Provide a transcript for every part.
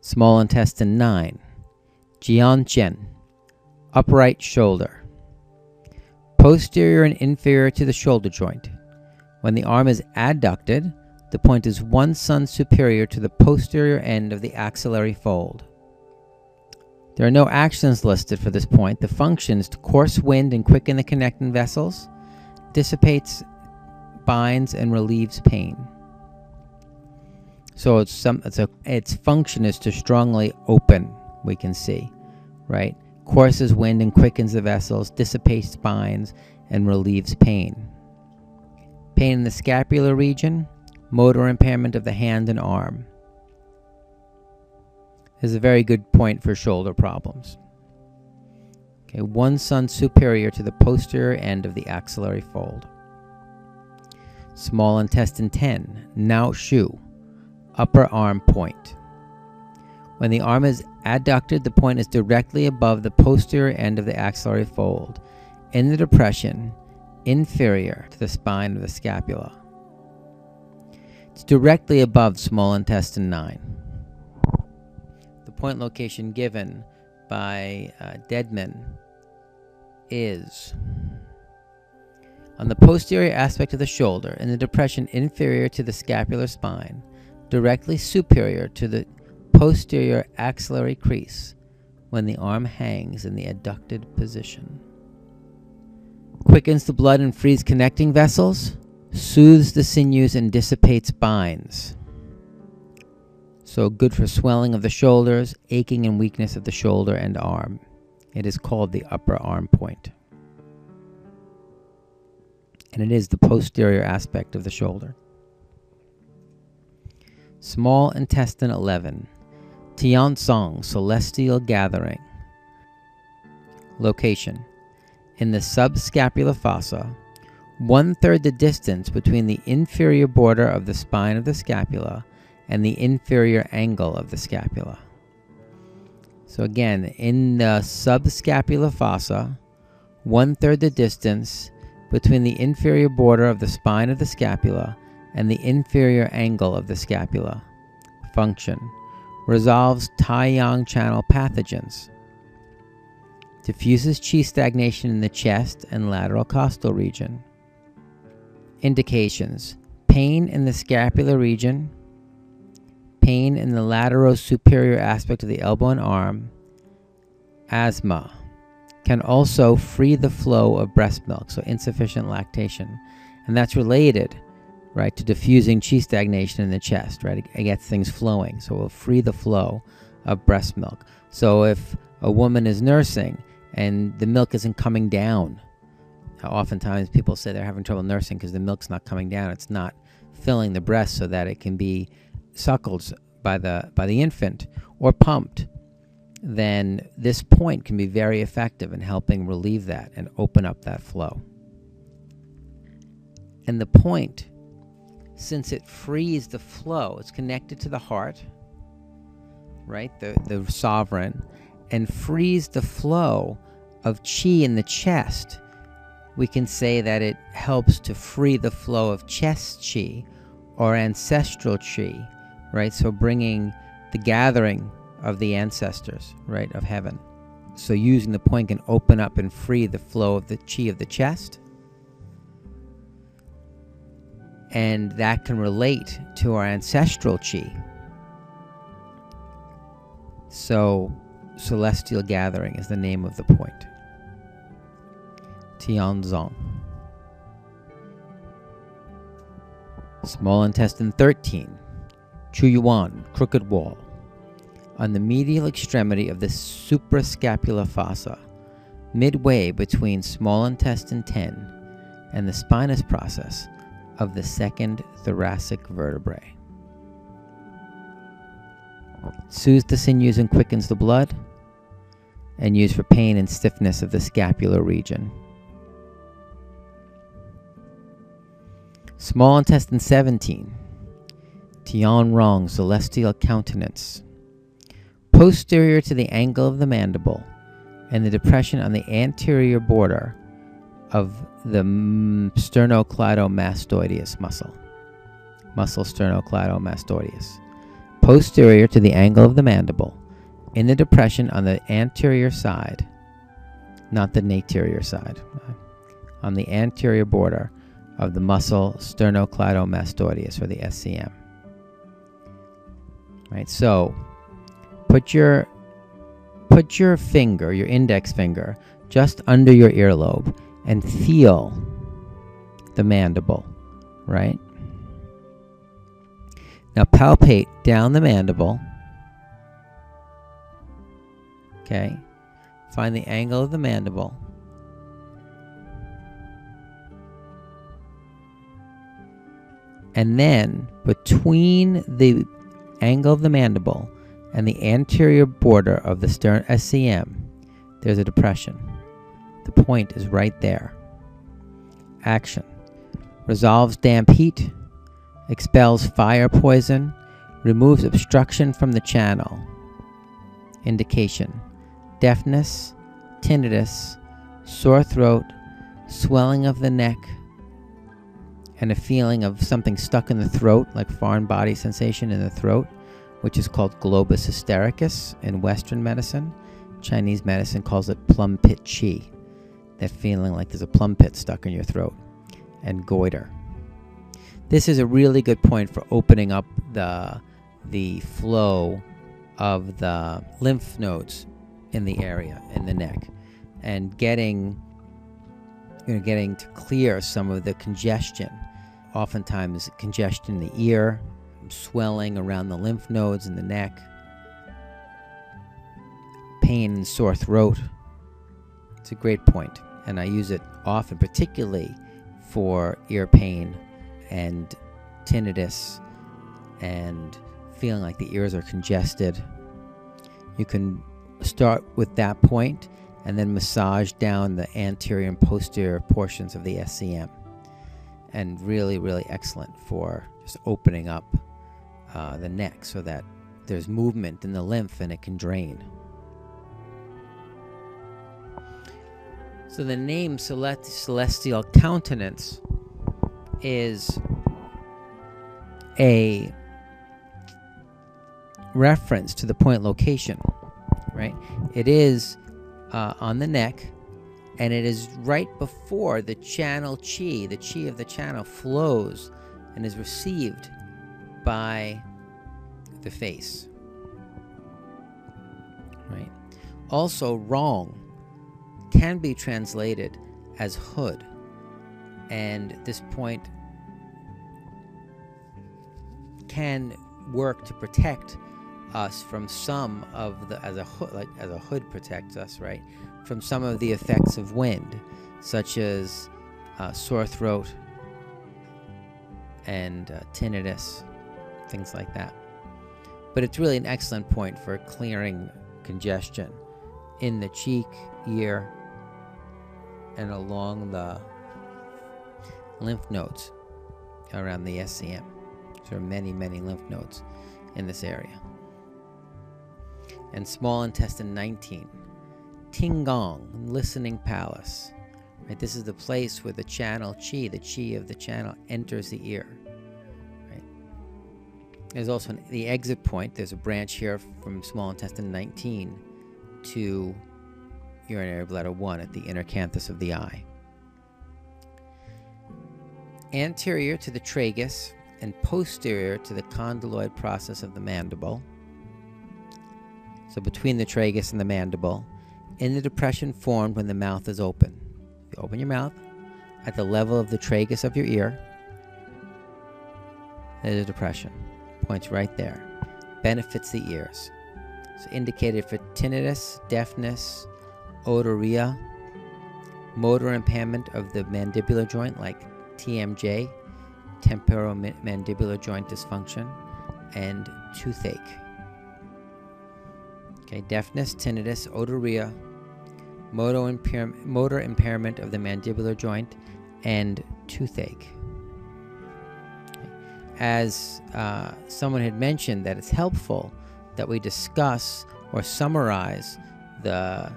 Small intestine 9, Jianqian, upright shoulder. Posterior and inferior to the shoulder joint. When the arm is adducted, the point is 1 cun superior to the posterior end of the axillary fold. There are no actions listed for this point. The function is to course wind and quicken the connecting vessels, dissipates, binds, and relieves pain. So its function is to strongly open, we can see, right? Courses wind and quickens the vessels, dissipates, binds, and relieves pain. Pain in the scapular region, motor impairment of the hand and arm. This is a very good point for shoulder problems. Okay, 1 cun superior to the posterior end of the axillary fold. Small intestine 10, Nao Shu, upper arm point. When the arm is adducted, the point is directly above the posterior end of the axillary fold, in the depression inferior to the spine of the scapula. It's directly above small intestine 9. The point location given by Deadman is on the posterior aspect of the shoulder, in the depression inferior to the scapular spine, directly superior to the posterior axillary crease, when the arm hangs in the adducted position. Quickens the blood and frees connecting vessels, soothes the sinews and dissipates binds. So good for swelling of the shoulders, aching and weakness of the shoulder and arm. It is called the upper arm point. And it is the posterior aspect of the shoulder. Small intestine 11, Taiyang, celestial gathering. Location: in the subscapular fossa, 1/3 the distance between the inferior border of the spine of the scapula and the inferior angle of the scapula. So again, in the subscapular fossa, 1/3 the distance between the inferior border of the spine of the scapula and the inferior angle of the scapula. Function: resolves Taiyang channel pathogens. Diffuses qi stagnation in the chest and lateral costal region. Indications: pain in the scapular region, pain in the laterosuperior aspect of the elbow and arm, asthma. Can also free the flow of breast milk, so insufficient lactation. And that's related, right, to diffusing qi stagnation in the chest, right? It gets things flowing, so it will free the flow of breast milk. So if a woman is nursing and the milk isn't coming down, oftentimes people say they're having trouble nursing because the milk's not coming down. It's not filling the breast so that it can be suckled by the infant or pumped. Then this point can be very effective in helping relieve that and open up that flow. And the point, since it frees the flow, it's connected to the heart, right, the sovereign, and frees the flow of qi in the chest, we can say that it helps to free the flow of chest qi or ancestral qi, right? So bringing the gathering of the ancestors, right, of heaven. So using the point can open up and free the flow of the qi of the chest. And that can relate to our ancestral qi. So celestial gathering is the name of the point. Tianzong. Small intestine 13, Chuyuan, crooked wall. On the medial extremity of the suprascapular fossa, midway between small intestine 10 and the spinous process of the second thoracic vertebrae. Soothes the sinews and quickens the blood, and used for pain and stiffness of the scapular region. Small intestine 17, Tianrong, celestial countenance. Posterior to the angle of the mandible and the depression on the anterior border of the sternocleidomastoideus muscle sternocleidomastoideus. posterior to the angle of the mandible, in the depression on the anterior side, not the naterior side, on the anterior border of the muscle sternocleidomastoideus, or the SCM. Right, so put your finger, your index finger, just under your earlobe and feel the mandible, right? Now palpate down the mandible. Okay. Find the angle of the mandible. And then between the angle of the mandible and the anterior border of the stern SCM, there's a depression. The point is right there. Action. Resolves damp heat, expels fire poison, removes obstruction from the channel. Indication: deafness, tinnitus, sore throat, swelling of the neck, and a feeling of something stuck in the throat, like foreign body sensation in the throat, which is called globus hystericus in Western medicine. Chinese medicine calls it plum pit chi. That feeling like there's a plum pit stuck in your throat. And goiter. This is a really good point for opening up the flow of the lymph nodes in the area, in the neck, and getting to clear some of the congestion. Oftentimes congestion in the ear, swelling around the lymph nodes in the neck, pain and sore throat. It's a great point, and I use it often, particularly for ear pain and tinnitus and feeling like the ears are congested. You can start with that point and then massage down the anterior and posterior portions of the SCM. And really, really excellent for just opening up the neck so that there's movement in the lymph and it can drain. So the name celestial countenance is a reference to the point location, right? It is on the neck, and it is right before the channel chi. The chi of the channel flows and is received by the face, right? Also, wrong can be translated as hood, and this point can work to protect us from some of the, as a hood protects us, right, from some of the effects of wind, such as sore throat and tinnitus, things like that. But it's really an excellent point for clearing congestion in the cheek, ear, and along the lymph nodes around the SCM. There are many, many lymph nodes in this area. And small intestine 19, Taiyang, listening palace. Right, this is the place where the channel chi, the chi of the channel, enters the ear. Right. There's also the exit point. There's a branch here from small intestine 19 to urinary bladder 1 at the inner canthus of the eye. Anterior to the tragus and posterior to the condyloid process of the mandible. So between the tragus and the mandible, in the depression formed when the mouth is open. You open your mouth at the level of the tragus of your ear. There's a depression. Points right there. Benefits the ears. So indicated for tinnitus, deafness, otorrhea, motor impairment of the mandibular joint like TMJ, temporomandibular joint dysfunction, and toothache. Okay, deafness, tinnitus, otorrhea, motor impairment of the mandibular joint, and toothache. Okay. As someone had mentioned, that it's helpful that we discuss or summarize the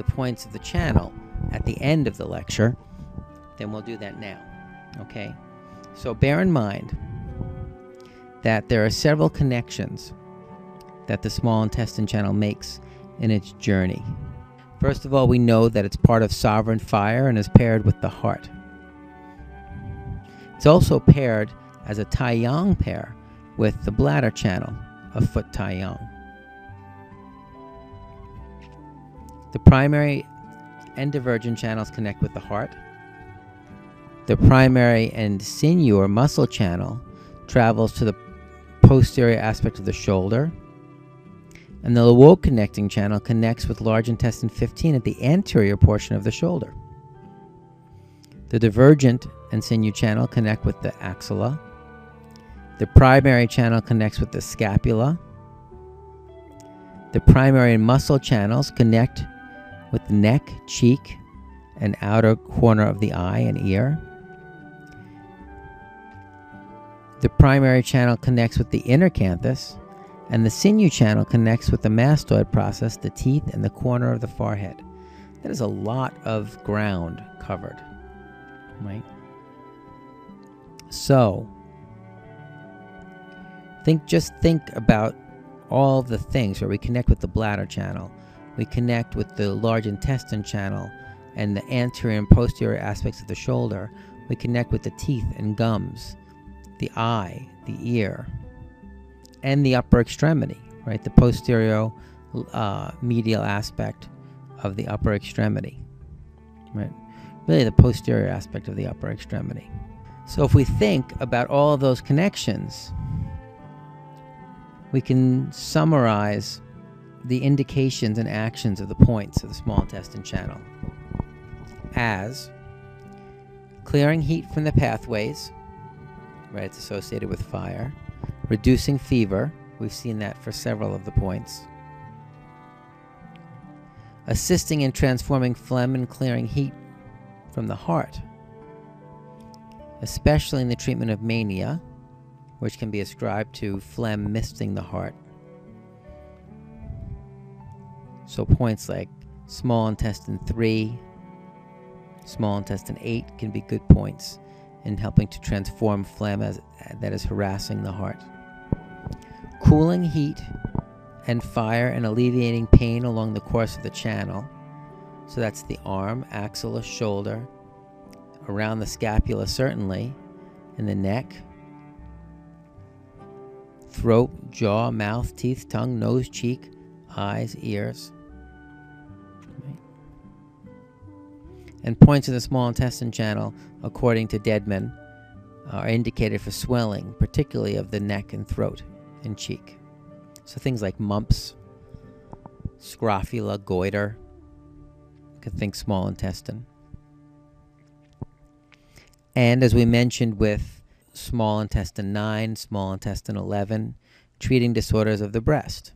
points of the channel at the end of the lecture, then we'll do that now. Okay, so bear in mind that there are several connections that the small intestine channel makes in its journey. First of all, we know that it's part of sovereign fire and is paired with the heart. It's also paired as a Taiyang pair with the bladder channel of foot Taiyang. The primary and divergent channels connect with the heart. The primary and sinew or muscle channel travels to the posterior aspect of the shoulder. And the Luo connecting channel connects with large intestine 15 at the anterior portion of the shoulder. The divergent and sinew channel connect with the axilla. The primary channel connects with the scapula. The primary and muscle channels connect with the neck, cheek, and outer corner of the eye and ear. The primary channel connects with the inner canthus, and the sinew channel connects with the mastoid process, the teeth, and the corner of the forehead. That is a lot of ground covered, right? So, just think about all the things where we connect with the bladder channel, we connect with the large intestine channel, and the anterior and posterior aspects of the shoulder. We connect with the teeth and gums, the eye, the ear, and the upper extremity, right? The posterior medial aspect of the upper extremity, right? Really the posterior aspect of the upper extremity. So if we think about all of those connections, we can summarize the indications and actions of the points of the small intestine channel as clearing heat from the pathways, right? It's associated with fire. Reducing fever. We've seen that for several of the points. Assisting in transforming phlegm and clearing heat from the heart, especially in the treatment of mania, which can be ascribed to phlegm misting the heart. So points like small intestine 3, small intestine 8 can be good points in helping to transform phlegm that is harassing the heart. Cooling heat and fire and alleviating pain along the course of the channel. So that's the arm, axilla, shoulder, around the scapula certainly, in the neck, throat, jaw, mouth, teeth, tongue, nose, cheek, eyes, ears. And points in the small intestine channel, according to Deadman, are indicated for swelling, particularly of the neck and throat and cheek. So things like mumps, scrofula, goiter. You could think small intestine. And as we mentioned with small intestine 9, small intestine 11, treating disorders of the breast.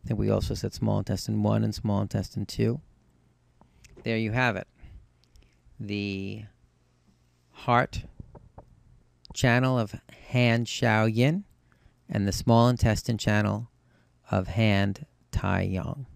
I think we also said small intestine 1 and small intestine 2. There you have it. The heart channel of hand Shao Yin and the small intestine channel of hand Tai Yang.